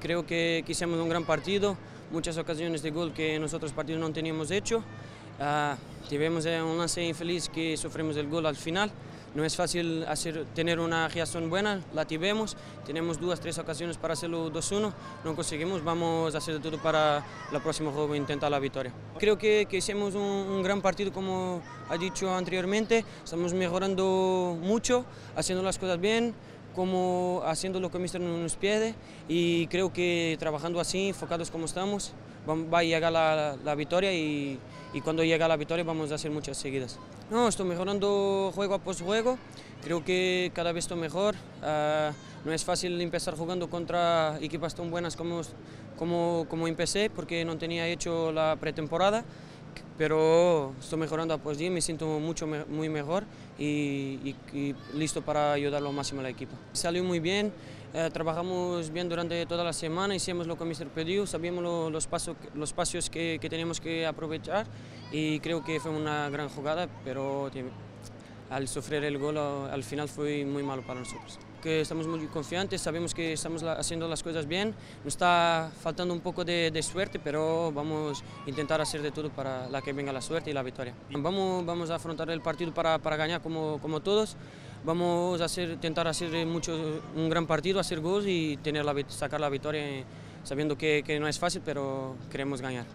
Creo que hicimos un gran partido, muchas ocasiones de gol que en los otros partidos no teníamos hecho. Tuvimos un lance infeliz que sufrimos el gol al final. No es fácil tener una reacción buena, la tenemos 2-3 ocasiones para hacerlo 2-1, no conseguimos, vamos a hacer todo para la próxima juego intentar la victoria. Creo que hicimos un gran partido, como ha dicho anteriormente, estamos mejorando mucho, haciendo las cosas bien, como haciendo lo que el míster nos pide, y creo que trabajando así, enfocados como estamos, va a llegar la victoria, y cuando llega la victoria vamos a hacer muchas seguidas. No, estoy mejorando juego a juego, creo que cada vez estoy mejor. No es fácil empezar jugando contra equipas tan buenas como empecé, porque no tenía hecho la pretemporada, pero estoy mejorando a día, me siento muy mejor y listo para ayudar lo máximo a la equipa. Salió muy bien, trabajamos bien durante toda la semana, hicimos lo que el míster pidió, sabíamos los pasos que teníamos que aprovechar, y creo que fue una gran jugada, pero al sufrir el gol al final fue muy malo para nosotros. Que estamos muy confiantes, sabemos que estamos haciendo las cosas bien, nos está faltando un poco de suerte, pero vamos a intentar hacer de todo para la que venga la suerte y la victoria. Vamos a afrontar el partido para ganar como todos, vamos a intentar hacer un gran partido, hacer goles y sacar la victoria, sabiendo que no es fácil, pero queremos ganar.